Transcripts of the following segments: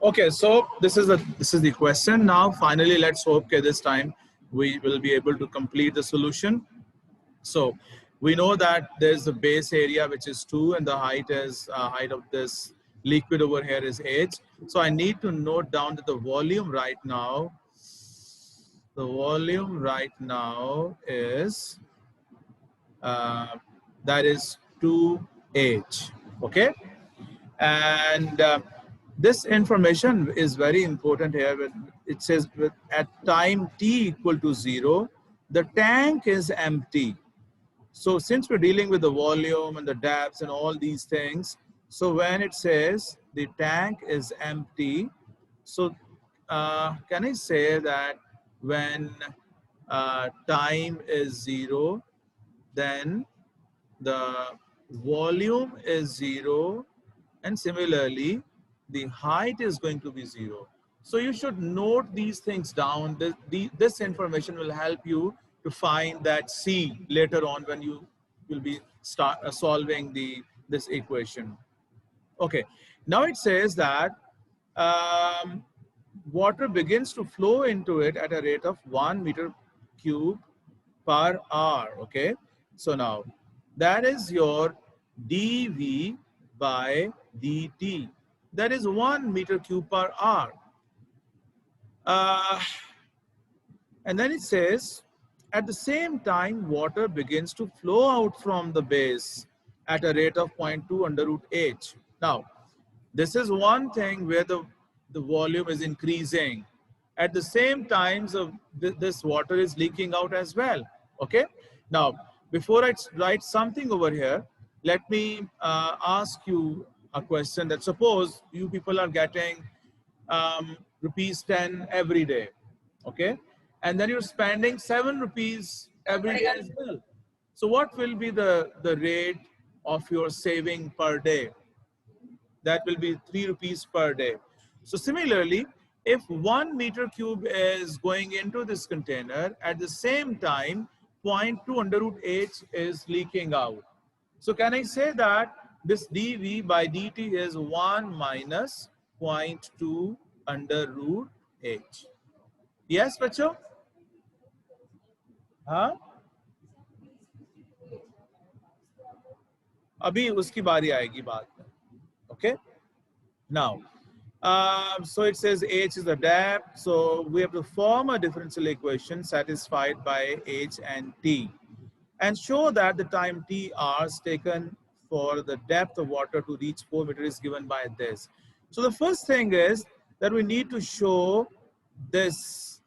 Okay, so this is the question. Now, finally, let's hope okay, this time we will be able to complete the solution. So we know that there's a base area which is 2 and the height is height of this liquid over here is h. So I need to note down that the volume right now, is uh, that is 2h. Okay, and this information is very important here. It says at time t equal to 0, the tank is empty. So since we're dealing with the volume and the depths and all these things, so when it says the tank is empty, so can I say that when time is 0, then the volume is 0, and similarly the height is going to be 0. So you should note these things down. This information will help you to find that C later on when you will be solving this equation. Okay, now it says that um, water begins to flow into it at a rate of 1 meter cube per hour. Okay, so now that is your dV by dt. That is 1 meter cube per hour. And then it says, at the same time, water begins to flow out from the base at a rate of 0.2 under root h. Now, this is one thing where the volume is increasing. At the same time, so this water is leaking out as well. Okay. Now, before I write something over here, let me ask you a question that suppose you people are getting rupees 10 every day. Okay. And then you're spending 7 rupees every day as well. So what will be the rate of your saving per day? That will be 3 rupees per day. So similarly, if 1 meter cube is going into this container, at the same time, 0.2 under root h is leaking out. So can I say that this dV by dt is 1 minus 0.2 under root h? Yes, बच्चों? हाँ? अभी उसकी बारी आएगी बाद में. Okay? Now, so it says h is the depth. So we have to form a differential equation satisfied by h and t, and show that the time t hours taken for the depth of water to reach 4 meters is given by this. So the first thing is that we need to show this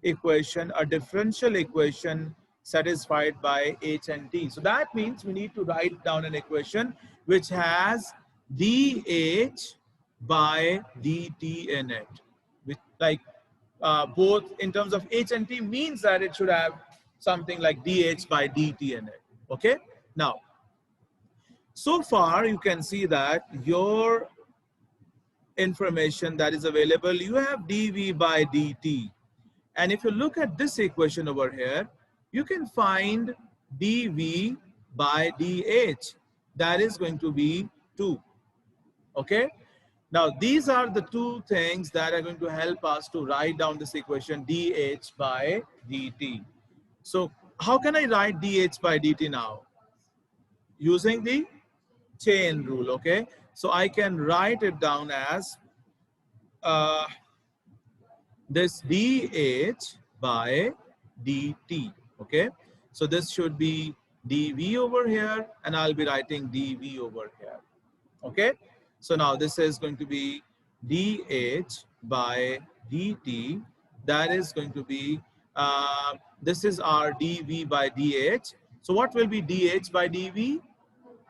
equation, a differential equation satisfied by h and t. So that means we need to write down an equation which has dh by dt in it, which like both in terms of h and t means that it should have something like dh by dt in it. Okay, now so far you can see that your information that is available, you have dv by dt, and if you look at this equation over here, you can find dv by dh, that is going to be 2. Okay, now these are the two things that are going to help us to write down this equation dh by dt. So how can I write dh by dt now? Using the chain rule. Okay, so I can write it down as this dh by dt. Okay, so this should be dv over here, and I'll be writing dv over here. Okay, so now this is going to be dh by dt. That is going to be this is our dv by dh. So what will be dh by dv?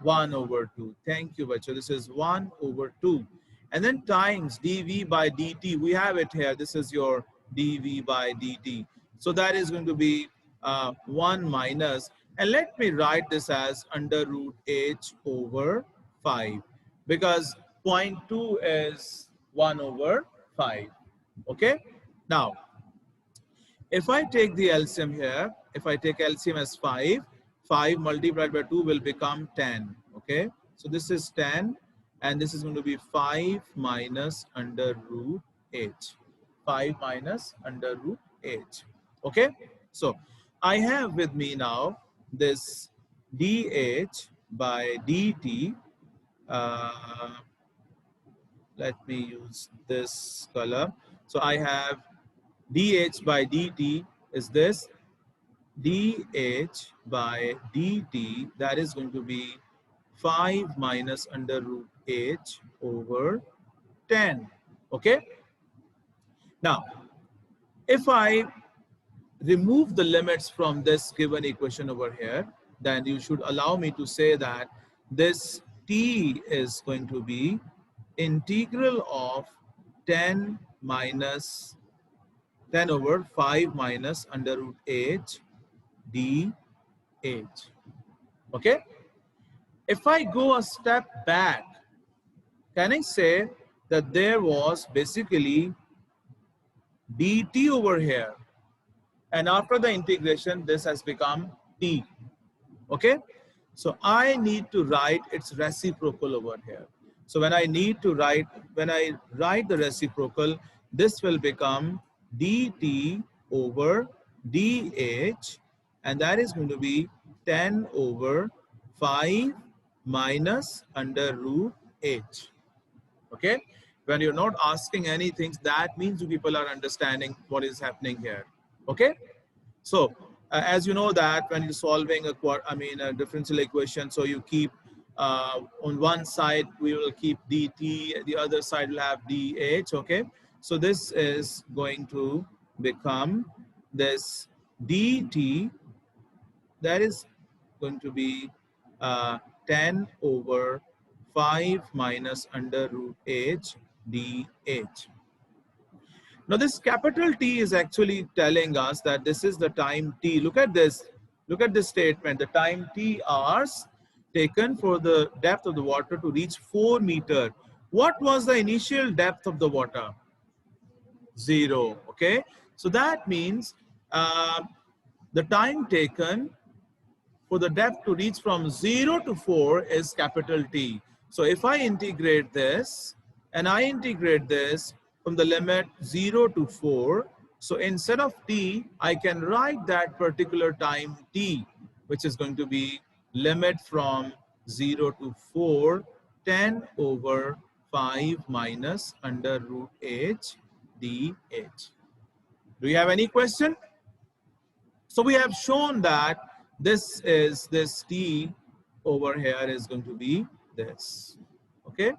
1 over 2. Thank you, bacho. This is 1 over 2. And then times dv by dt. We have it here. This is your dv by dt. So that is going to be 1 minus. And let me write this as under root h over 5. Because 0.2 is 1 over 5. Okay? Now, if I take the LCM here, if I take LCM as 5, 5 multiplied by 2 will become 10. Okay, so this is 10, and this is going to be 5 minus under root h. 5 minus under root h. Okay, so I have with me now this dh by dt. Let me use this color. So I have dh by dt is this, dh by dt, that is going to be 5 minus under root h over 10. Okay, now if I remove the limits from this given equation over here, then you should allow me to say that this t is going to be integral of 10 minus 10 over 5 minus under root h dh. Okay, if I go a step back, can I say that there was basically dt over here, and after the integration this has become t. Okay, so I need to write its reciprocal over here. So when I write the reciprocal, this will become dt over dh, and that is going to be 10 over 5 minus under root h. Okay, when you're not asking anything, that means you people are understanding what is happening here. Okay, so as you know that when you're solving a differential equation, so you keep on one side we will keep dt, the other side will have dh. Okay, so this is going to become this dt, that is going to be 10 over 5 minus under root h dh. Now this capital T is actually telling us that this is the time t. Look at this. Look at this statement. The time t hours taken for the depth of the water to reach 4 meter. What was the initial depth of the water? 0. Okay. So that means the time taken for the depth to reach from 0 to 4 is capital T. So if I integrate this and I integrate this from the limit 0 to 4, so instead of t, I can write that particular time t, which is going to be limit from 0 to 4, 10 over 5 minus under root h dh. Do you have any question? So we have shown that this t over here is going to be this. Okay,